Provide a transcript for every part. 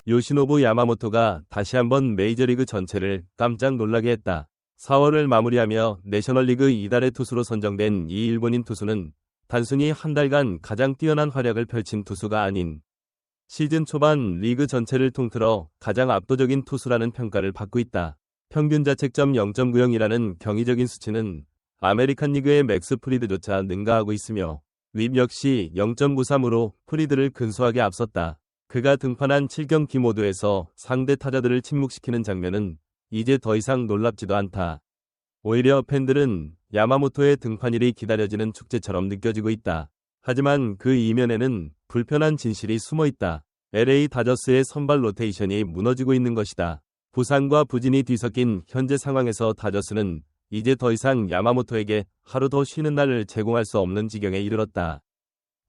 요시노부 야마모토가 다시 한번 메이저리그 전체를 깜짝 놀라게 했다. 4월을 마무리하며 내셔널리그 이달의 투수로 선정된 이 일본인 투수는 단순히 한 달간 가장 뛰어난 활약을 펼친 투수가 아닌 시즌 초반 리그 전체를 통틀어 가장 압도적인 투수라는 평가를 받고 있다. 평균 자책점 0.90이라는 경이적인 수치는 아메리칸 리그의 맥스 프리드조차 능가하고 있으며 립 역시 0.93으로 프리드를 근소하게 앞섰다. 그가 등판한 7경기 모두에서 상대 타자들을 침묵시키는 장면은 이제 더 이상 놀랍지도 않다. 오히려 팬들은 야마모토의 등판일이 기다려지는 축제처럼 느껴지고 있다. 하지만 그 이면에는 불편한 진실이 숨어 있다. LA 다저스의 선발 로테이션이 무너지고 있는 것이다. 부상과 부진이 뒤섞인 현재 상황에서 다저스는 이제 더 이상 야마모토에게 하루 더 쉬는 날을 제공할 수 없는 지경에 이르렀다.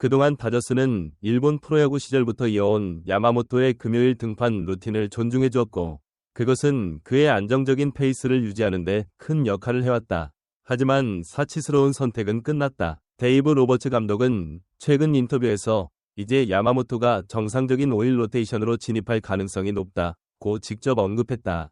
그동안 다저스는 일본 프로야구 시절부터 이어온 야마모토의 금요일 등판 루틴을 존중해 주었고 그것은 그의 안정적인 페이스를 유지하는 데 큰 역할을 해왔다. 하지만 사치스러운 선택은 끝났다. 데이브 로버츠 감독은 최근 인터뷰에서 이제 야마모토가 정상적인 5일 로테이션으로 진입할 가능성이 높다고 직접 언급했다.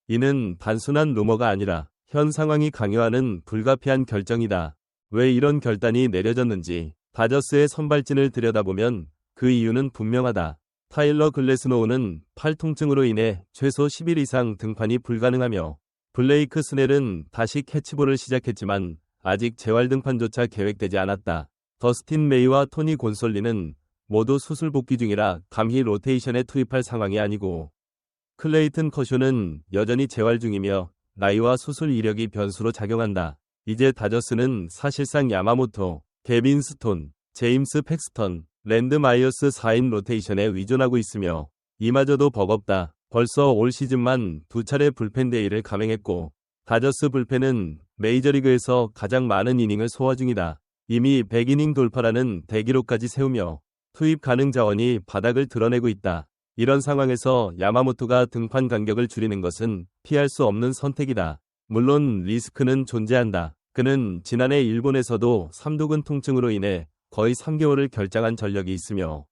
이는 단순한 루머가 아니라 현 상황이 강요하는 불가피한 결정이다. 왜 이런 결단이 내려졌는지 다저스의 선발진을 들여다보면 그 이유는 분명하다. 타일러 글래스노우는 팔 통증으로 인해 최소 10일 이상 등판이 불가능하며 블레이크 스넬은 다시 캐치볼을 시작했지만 아직 재활 등판조차 계획되지 않았다. 더스틴 메이와 토니 곤솔리는 모두 수술 복귀 중이라 감히 로테이션에 투입할 상황이 아니고 클레이튼 커쇼는 여전히 재활 중이며 나이와 수술 이력이 변수로 작용한다. 이제 다저스는 사실상 야마모토, 개빈 스톤, 제임스 팩스턴, 랜드 마이어스 4인 로테이션에 의존하고 있으며 이마저도 버겁다. 벌써 올 시즌만 2차례 불펜 데이를 감행했고 다저스 불펜은 메이저리그에서 가장 많은 이닝을 소화 중이다. 이미 100이닝 돌파라는 대기록까지 세우며 투입 가능 자원이 바닥을 드러내고 있다. 이런 상황에서 야마모토가 등판 간격을 줄이는 것은 피할 수 없는 선택이다. 물론 리스크는 존재한다. 그는 지난해 일본에서도 삼두근 통증으로 인해 거의 3개월을 결장한 전력이 있으며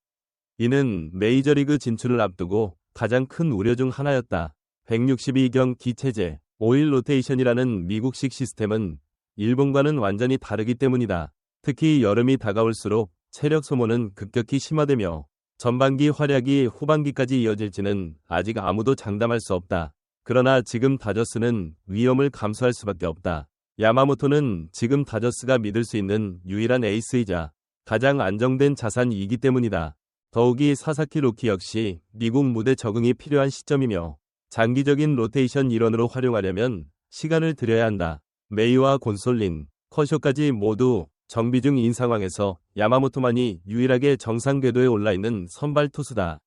이는 메이저리그 진출을 앞두고 가장 큰 우려 중 하나였다. 162경기 체제, 5일 로테이션이라는 미국식 시스템은 일본과는 완전히 다르기 때문이다. 특히 여름이 다가올수록 체력 소모는 급격히 심화되며 전반기 활약이 후반기까지 이어질지는 아직 아무도 장담할 수 없다. 그러나 지금 다저스는 위험을 감수할 수밖에 없다. 야마모토는 지금 다저스가 믿을 수 있는 유일한 에이스이자 가장 안정된 자산이기 때문이다. 더욱이 사사키 로키 역시 미국 무대 적응이 필요한 시점이며 장기적인 로테이션 일원으로 활용하려면 시간을 들여야 한다. 메이와 곤솔린, 커쇼까지 모두 정비 중인 상황에서 야마모토만이 유일하게 정상 궤도에 올라있는 선발 투수다.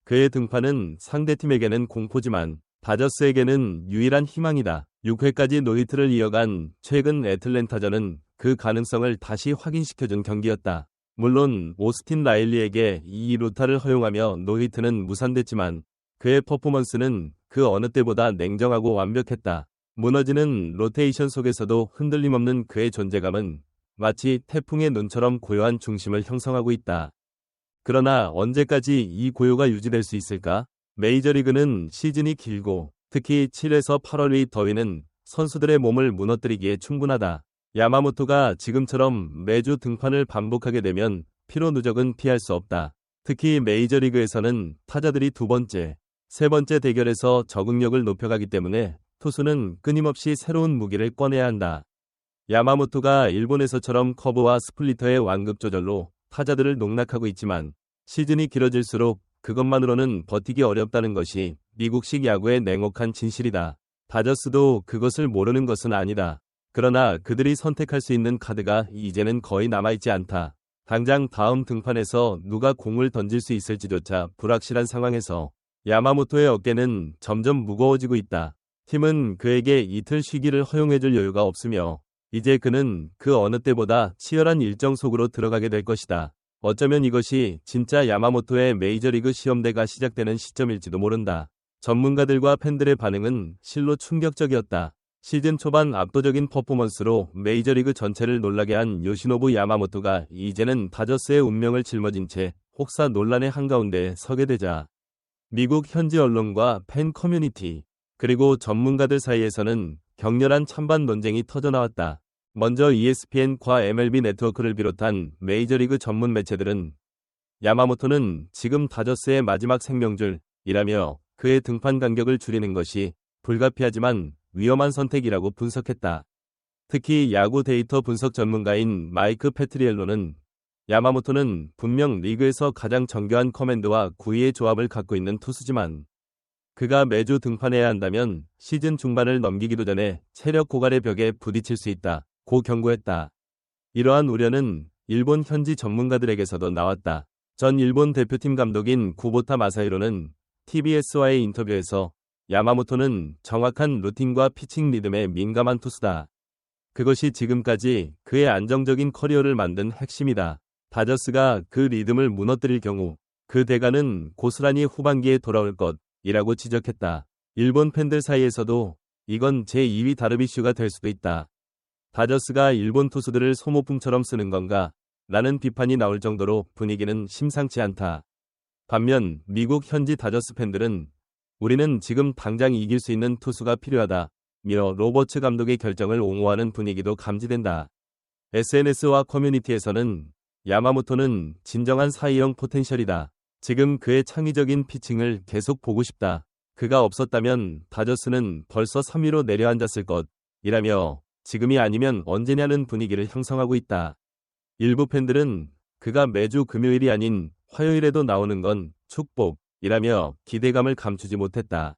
그의 등판은 상대팀에게는 공포지만 다저스에게는 유일한 희망이다. 6회까지 노히트를 이어간 최근 애틀랜타전은 그 가능성을 다시 확인시켜준 경기였다. 물론 오스틴 라일리에게 2루타를 허용하며 노히트는 무산됐지만 그의 퍼포먼스는 그 어느 때보다 냉정하고 완벽했다. 무너지는 로테이션 속에서도 흔들림 없는 그의 존재감은 마치 태풍의 눈처럼 고요한 중심을 형성하고 있다. 그러나 언제까지 이 고요가 유지될 수 있을까? 메이저리그는 시즌이 길고 특히 7에서 8월의 더위는 선수들의 몸을 무너뜨리기에 충분하다. 야마모토가 지금처럼 매주 등판을 반복하게 되면 피로 누적은 피할 수 없다. 특히 메이저리그에서는 타자들이 두 번째, 세 번째 대결에서 적응력을 높여가기 때문에 투수는 끊임없이 새로운 무기를 꺼내야 한다. 야마모토가 일본에서처럼 커브와 스플리터의 완급 조절로 타자들을 농락하고 있지만 시즌이 길어질수록 그것만으로는 버티기 어렵다는 것이 미국식 야구의 냉혹한 진실이다. 다저스도 그것을 모르는 것은 아니다. 그러나 그들이 선택할 수 있는 카드가 이제는 거의 남아있지 않다. 당장 다음 등판에서 누가 공을 던질 수 있을지조차 불확실한 상황에서 야마모토의 어깨는 점점 무거워지고 있다. 팀은 그에게 이틀 쉬기를 허용해줄 여유가 없으며 이제 그는 그 어느 때보다 치열한 일정 속으로 들어가게 될 것이다. 어쩌면 이것이 진짜 야마모토의 메이저리그 시험대가 시작되는 시점일지도 모른다. 전문가들과 팬들의 반응은 실로 충격적이었다. 시즌 초반 압도적인 퍼포먼스로 메이저리그 전체를 놀라게 한 요시노부 야마모토가 이제는 다저스의 운명을 짊어진 채 혹사 논란의 한가운데 서게 되자 미국 현지 언론과 팬 커뮤니티, 그리고 전문가들 사이에서는 격렬한 찬반 논쟁이 터져나왔다. 먼저 ESPN과 MLB 네트워크를 비롯한 메이저리그 전문 매체들은 야마모토는 지금 다저스의 마지막 생명줄이라며 그의 등판 간격을 줄이는 것이 불가피하지만 위험한 선택이라고 분석했다. 특히 야구 데이터 분석 전문가인 마이크 페트리엘로는 야마모토는 분명 리그에서 가장 정교한 커맨드와 구위의 조합을 갖고 있는 투수지만 그가 매주 등판해야 한다면 시즌 중반을 넘기기도 전에 체력 고갈의 벽에 부딪힐 수 있다. 고 경고했다. 이러한 우려는 일본 현지 전문가들에게서도 나왔다. 전 일본 대표팀 감독인 구보타 마사히로는 TBS와의 인터뷰에서 야마모토는 정확한 루틴과 피칭 리듬에 민감한 투수다. 그것이 지금까지 그의 안정적인 커리어를 만든 핵심이다. 다저스가 그 리듬을 무너뜨릴 경우 그 대가는 고스란히 후반기에 돌아올 것이라고 지적했다. 일본 팬들 사이에서도 이건 제2위 다르비슈가 될 수도 있다. 다저스가 일본 투수들을 소모품처럼 쓰는 건가? 라는 비판이 나올 정도로 분위기는 심상치 않다. 반면 미국 현지 다저스 팬들은 우리는 지금 당장 이길 수 있는 투수가 필요하다. 며 로버츠 감독의 결정을 옹호하는 분위기도 감지된다. SNS와 커뮤니티에서는 야마모토는 진정한 사이형 포텐셜이다. 지금 그의 창의적인 피칭을 계속 보고 싶다. 그가 없었다면 다저스는 벌써 3위로 내려앉았을 것이라며 지금이 아니면 언제냐는 분위기를 형성하고 있다. 일부 팬들은 그가 매주 금요일이 아닌 화요일에도 나오는 건 축복이라며 기대감을 감추지 못했다.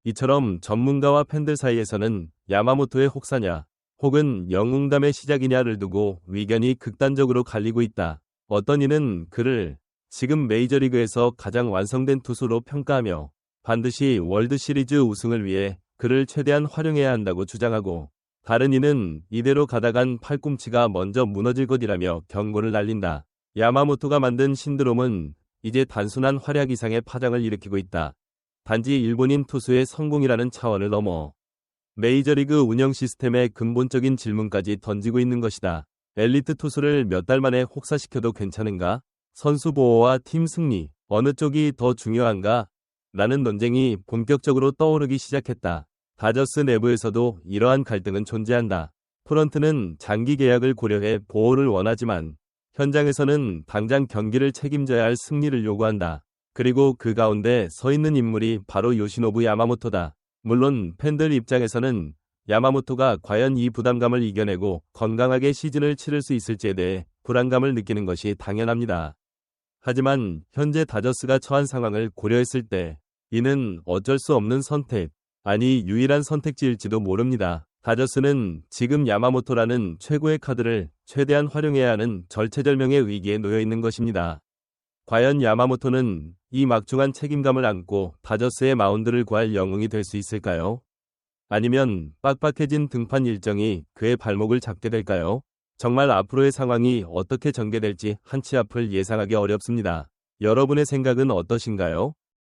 이처럼 전문가와 팬들 사이에서는 야마모토의 혹사냐 혹은 영웅담의 시작이냐를 두고 의견이 극단적으로 갈리고 있다. 어떤 이는 그를 지금 메이저리그에서 가장 완성된 투수로 평가하며 반드시 월드시리즈 우승을 위해 그를 최대한 활용해야 한다고 주장하고 다른 이는 이대로 가다간 팔꿈치가 먼저 무너질 것이라며 경고를 날린다. 야마모토가 만든 신드롬은 이제 단순한 활약 이상의 파장을 일으키고 있다. 단지 일본인 투수의 성공이라는 차원을 넘어 메이저리그 운영 시스템의 근본적인 질문까지 던지고 있는 것이다. 엘리트 투수를 몇 달 만에 혹사시켜도 괜찮은가? 선수 보호와 팀 승리, 어느 쪽이 더 중요한가? 라는 논쟁이 본격적으로 떠오르기 시작했다. 다저스 내부에서도 이러한 갈등은 존재한다. 프런트는 장기 계약을 고려해 보호를 원하지만 현장에서는 당장 경기를 책임져야 할 승리를 요구한다. 그리고 그 가운데 서 있는 인물이 바로 요시노부 야마모토다. 물론 팬들 입장에서는 야마모토가 과연 이 부담감을 이겨내고 건강하게 시즌을 치를 수 있을지에 대해 불안감을 느끼는 것이 당연합니다. 하지만 현재 다저스가 처한 상황을 고려했을 때 이는 어쩔 수 없는 선택, 아니 유일한 선택지일지도 모릅니다. 다저스는 지금 야마모토라는 최고의 카드를 최대한 활용해야 하는 절체절명의 위기에 놓여 있는 것입니다. 과연 야마모토는 이 막중한 책임감을 안고 다저스의 마운드를 구할 영웅이 될 수 있을까요? 아니면 빡빡해진 등판 일정이 그의 발목을 잡게 될까요? 정말 앞으로의 상황이 어떻게 전개될지 한치 앞을 예상하기 어렵습니다. 여러분의 생각은 어떠신가요?